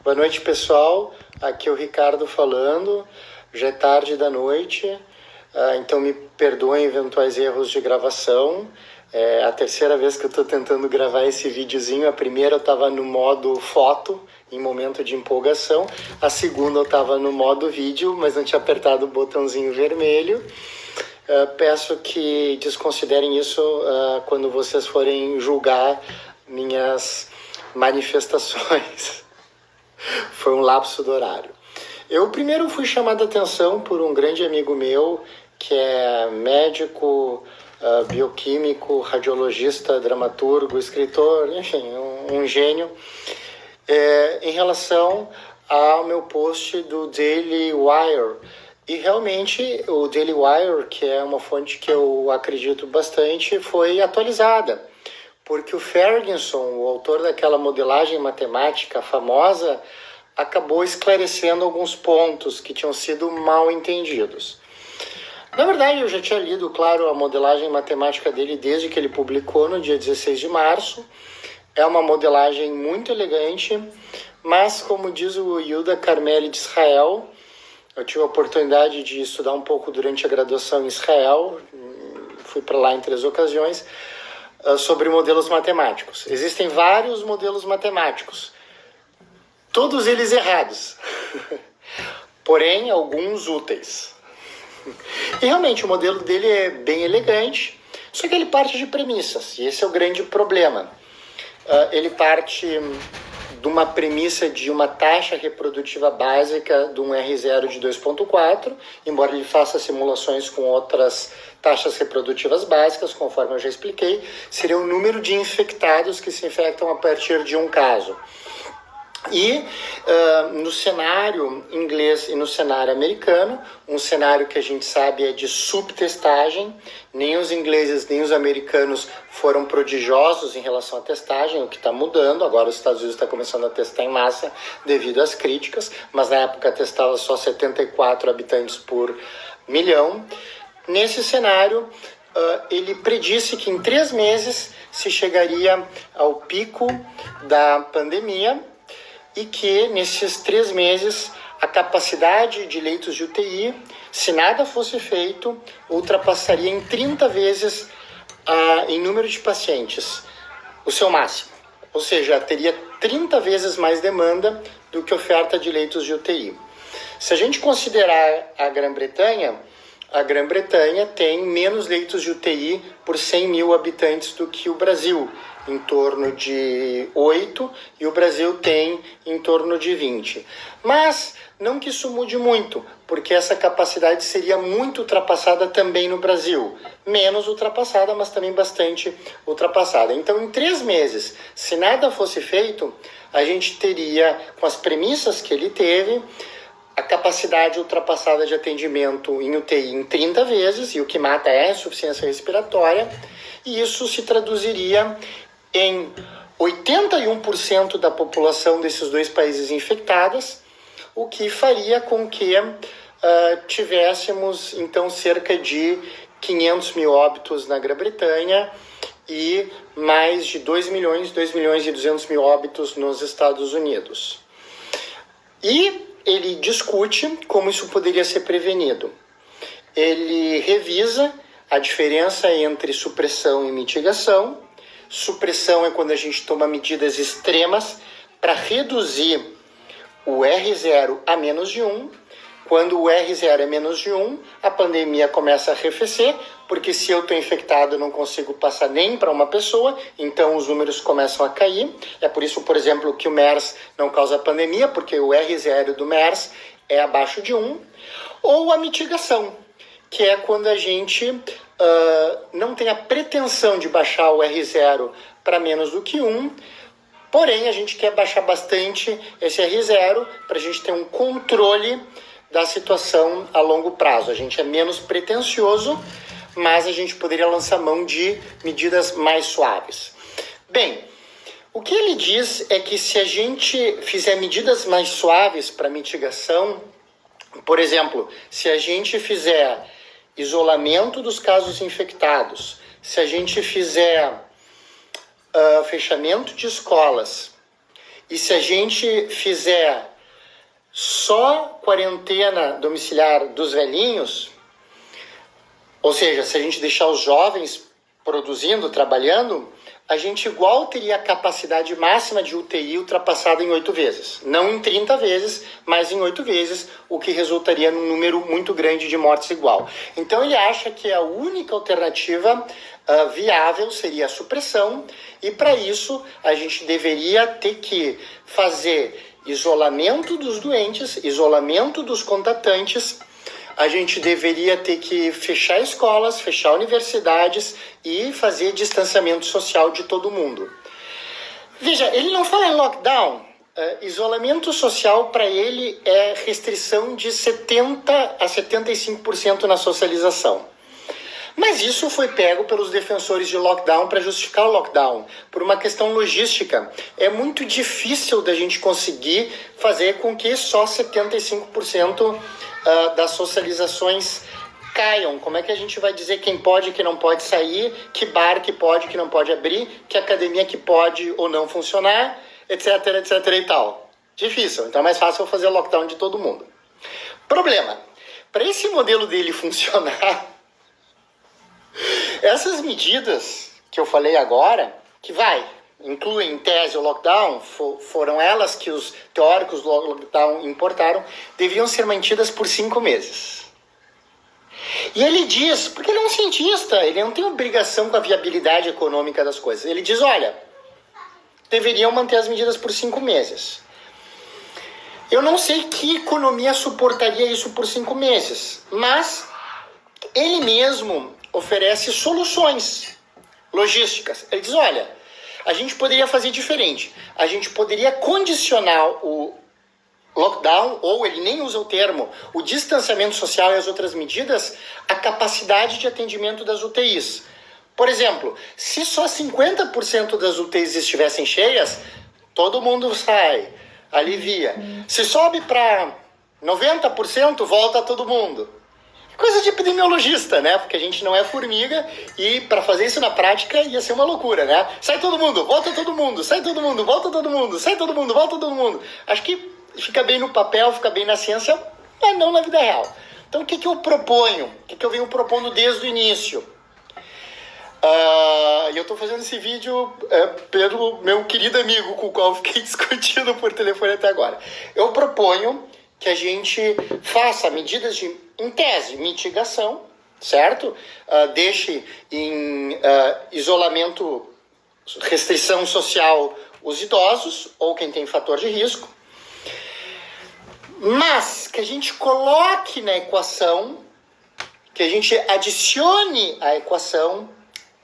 Boa noite, pessoal. Aqui é o Ricardo falando. Já é tarde da noite, então me perdoem eventuais erros de gravação. É a terceira vez que eu estou tentando gravar esse videozinho. A primeira eu estava no modo foto, em momento de empolgação. A segunda eu estava no modo vídeo, mas não tinha apertado o botãozinho vermelho. Peço que desconsiderem isso quando vocês forem julgar minhas manifestações. Foi um lapso do horário. Eu primeiro fui chamado a atenção por um grande amigo meu, que é médico, bioquímico, radiologista, dramaturgo, escritor, enfim, um gênio, em relação ao meu post do Daily Wire. E realmente o Daily Wire, que é uma fonte que eu acredito bastante, foi atualizada. Porque o Ferguson, o autor daquela modelagem matemática famosa, acabou esclarecendo alguns pontos que tinham sido mal entendidos. Na verdade, eu já tinha lido, claro, a modelagem matemática dele desde que ele publicou no dia 16 de março. É uma modelagem muito elegante, mas, como diz o Yehuda Carmeli de Israel, eu tive a oportunidade de estudar um pouco durante a graduação em Israel, fui para lá em 3 ocasiões, sobre modelos matemáticos. Existem vários modelos matemáticos, todos eles errados, porém alguns úteis. E realmente o modelo dele é bem elegante, só que ele parte de premissas, e esse é o grande problema. Ele parte de uma premissa de uma taxa reprodutiva básica de um R0 de 2.4, embora ele faça simulações com outras taxas reprodutivas básicas, conforme eu já expliquei, seria o número de infectados que se infectam a partir de um caso. E no cenário inglês e no cenário americano, um cenário que a gente sabe é de subtestagem, nem os ingleses nem os americanos foram prodigiosos em relação à testagem, o que está mudando. Agora os Estados Unidos estão começando a testar em massa devido às críticas, mas na época testava só 74 habitantes por milhão. Nesse cenário, ele predisse que em 3 meses se chegaria ao pico da pandemia, e que nesses 3 meses a capacidade de leitos de UTI, se nada fosse feito, ultrapassaria em 30 vezes em número de pacientes o seu máximo. Ou seja, teria 30 vezes mais demanda do que oferta de leitos de UTI. Se a gente considerar a Grã-Bretanha tem menos leitos de UTI por 100 mil habitantes do que o Brasil, em torno de 8, e o Brasil tem em torno de 20. Mas não que isso mude muito, porque essa capacidade seria muito ultrapassada também no Brasil. Menos ultrapassada, mas também bastante ultrapassada. Então, em 3 meses, se nada fosse feito, a gente teria, com as premissas que ele teve, a capacidade ultrapassada de atendimento em UTI em 30 vezes, e o que mata é a insuficiência respiratória, e isso se traduziria em 81% da população desses 2 países infectadas, o que faria com que tivéssemos, então, cerca de 500 mil óbitos na Grã-Bretanha e mais de 2 milhões e 200 mil óbitos nos Estados Unidos. E ele discute como isso poderia ser prevenido. Ele revisa a diferença entre supressão e mitigação. Supressão é quando a gente toma medidas extremas para reduzir o R0 a menos de 1. Quando o R0 é menos de 1, a pandemia começa a arrefecer, porque se eu estou infectado eu não consigo passar nem para uma pessoa, então os números começam a cair. É por isso, por exemplo, que o MERS não causa pandemia, porque o R0 do MERS é abaixo de 1. Ou a mitigação, que é quando a gente não tem a pretensão de baixar o R0 para menos do que 1, porém a gente quer baixar bastante esse R0 para a gente ter um controle da situação a longo prazo. A gente é menos pretensioso, mas a gente poderia lançar mão de medidas mais suaves. Bem, o que ele diz é que se a gente fizer medidas mais suaves para mitigação, por exemplo, se a gente fizer isolamento dos casos infectados, se a gente fizer fechamento de escolas E se a gente fizer só quarentena domiciliar dos velhinhos, ou seja, se a gente deixar os jovens produzindo, trabalhando, a gente igual teria a capacidade máxima de UTI ultrapassada em 8 vezes. Não em 30 vezes, mas em 8 vezes, o que resultaria num número muito grande de mortes igual. Então ele acha que a única alternativa viável seria a supressão, e para isso a gente deveria ter que fazer isolamento dos doentes, isolamento dos contatantes. A gente deveria ter que fechar escolas, fechar universidades e fazer distanciamento social de todo mundo. Veja, ele não fala em lockdown. Isolamento social para ele é restrição de 70% a 75% na socialização. Mas isso foi pego pelos defensores de lockdown para justificar o lockdown, por uma questão logística. É muito difícil da gente conseguir fazer com que só 75% das socializações caiam. Como é que a gente vai dizer quem pode e quem não pode sair, que bar que pode e que não pode abrir, que academia que pode ou não funcionar, etc, etc e tal. Difícil, então é mais fácil fazer lockdown de todo mundo. Problema, para esse modelo dele funcionar, essas medidas que eu falei agora, que incluem em tese o lockdown, foram elas que os teóricos do lockdown importaram, deviam ser mantidas por 5 meses. E ele diz, porque ele é um cientista, ele não tem obrigação com a viabilidade econômica das coisas, ele diz, olha, deveriam manter as medidas por 5 meses. Eu não sei que economia suportaria isso por 5 meses, mas ele mesmo oferece soluções logísticas. Ele diz, olha, a gente poderia fazer diferente. A gente poderia condicionar o lockdown, ou ele nem usa o termo, o distanciamento social e as outras medidas, à capacidade de atendimento das UTIs. Por exemplo, se só 50% das UTIs estivessem cheias, todo mundo sai, alivia. Se sobe para 90%, volta todo mundo. Coisa de epidemiologista, né? Porque a gente não é formiga e para fazer isso na prática ia ser uma loucura, né? Sai todo mundo, volta todo mundo, sai todo mundo, volta todo mundo, sai todo mundo, volta todo mundo. Acho que fica bem no papel, fica bem na ciência, mas não na vida real. Então o que eu proponho? O que eu venho propondo desde o início? E eu estou fazendo esse vídeo pelo meu querido amigo com o qual eu fiquei discutindo por telefone até agora. Eu proponho que a gente faça medidas de, em tese, mitigação, certo? Deixe em isolamento, restrição social os idosos ou quem tem fator de risco, mas que a gente coloque na equação, que a gente adicione à equação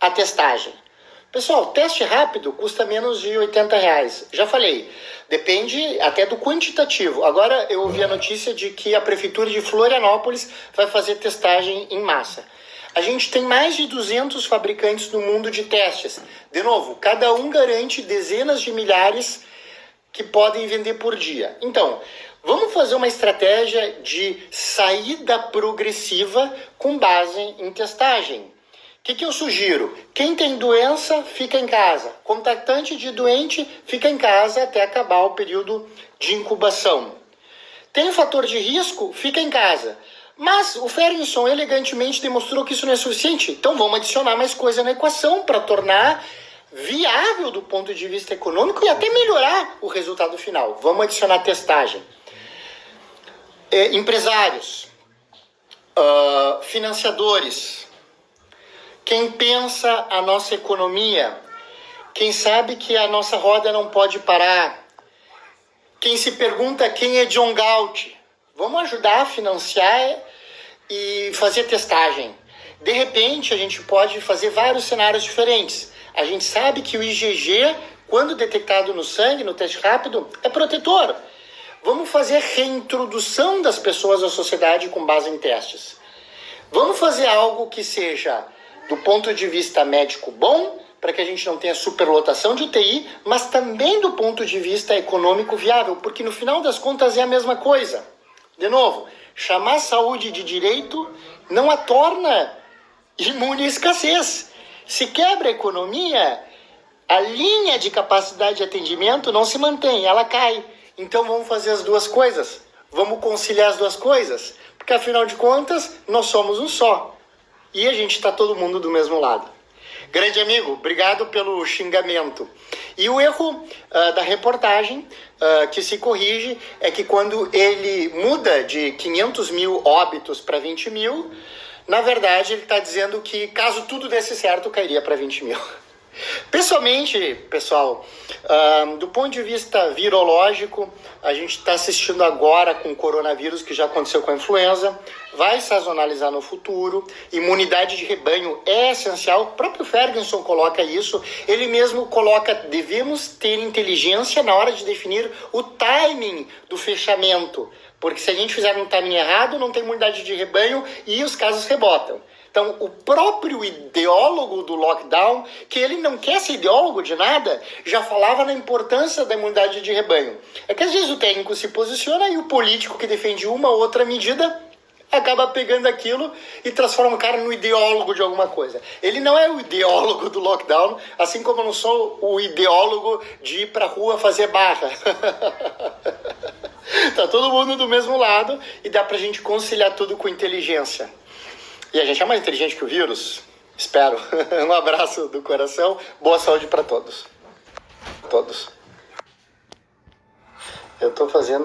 a testagem. Pessoal, teste rápido custa menos de R$80. Já falei, depende até do quantitativo. Agora eu ouvi a notícia de que a Prefeitura de Florianópolis vai fazer testagem em massa. A gente tem mais de 200 fabricantes no mundo de testes. De novo, cada um garante dezenas de milhares que podem vender por dia. Então, vamos fazer uma estratégia de saída progressiva com base em testagem. O que eu sugiro? Quem tem doença, fica em casa. Contatante de doente, fica em casa até acabar o período de incubação. Tem fator de risco, fica em casa. Mas o Ferguson elegantemente demonstrou que isso não é suficiente. Então vamos adicionar mais coisa na equação para tornar viável do ponto de vista econômico e até melhorar o resultado final. Vamos adicionar testagem. Empresários, financiadores, quem pensa a nossa economia, quem sabe que a nossa roda não pode parar, quem se pergunta quem é John Galt, vamos ajudar a financiar e fazer testagem. De repente, a gente pode fazer vários cenários diferentes. A gente sabe que o IgG, quando detectado no sangue, no teste rápido, é protetor. Vamos fazer reintrodução das pessoas à sociedade com base em testes. Vamos fazer algo que seja, do ponto de vista médico, bom, para que a gente não tenha superlotação de UTI, mas também do ponto de vista econômico viável, porque no final das contas é a mesma coisa. De novo, chamar a saúde de direito não a torna imune à escassez. Se quebra a economia, a linha de capacidade de atendimento não se mantém, ela cai. Então vamos fazer as duas coisas. Vamos conciliar as duas coisas. Porque afinal de contas, nós somos um só. E a gente está todo mundo do mesmo lado. Grande amigo, obrigado pelo xingamento. E o erro da reportagem que se corrige é que quando ele muda de 500 mil óbitos para 20 mil, na verdade ele está dizendo que caso tudo desse certo, cairia para 20 mil. Pessoalmente, pessoal, do ponto de vista virológico, a gente está assistindo agora com o coronavírus, que já aconteceu com a influenza, vai sazonalizar no futuro, imunidade de rebanho é essencial, o próprio Ferguson coloca isso, ele mesmo coloca, devemos ter inteligência na hora de definir o timing do fechamento, porque se a gente fizer um timing errado, não tem imunidade de rebanho e os casos rebotam. Então, o próprio ideólogo do lockdown, que ele não quer ser ideólogo de nada, já falava na importância da imunidade de rebanho. É que às vezes o técnico se posiciona e o político que defende uma ou outra medida acaba pegando aquilo e transforma o cara no ideólogo de alguma coisa. Ele não é o ideólogo do lockdown, assim como eu não sou o ideólogo de ir pra rua fazer barra. Tá todo mundo do mesmo lado e dá pra gente conciliar tudo com inteligência. E a gente é mais inteligente que o vírus? Espero. Um abraço do coração. Boa saúde para todos. Todos. Eu tô fazendo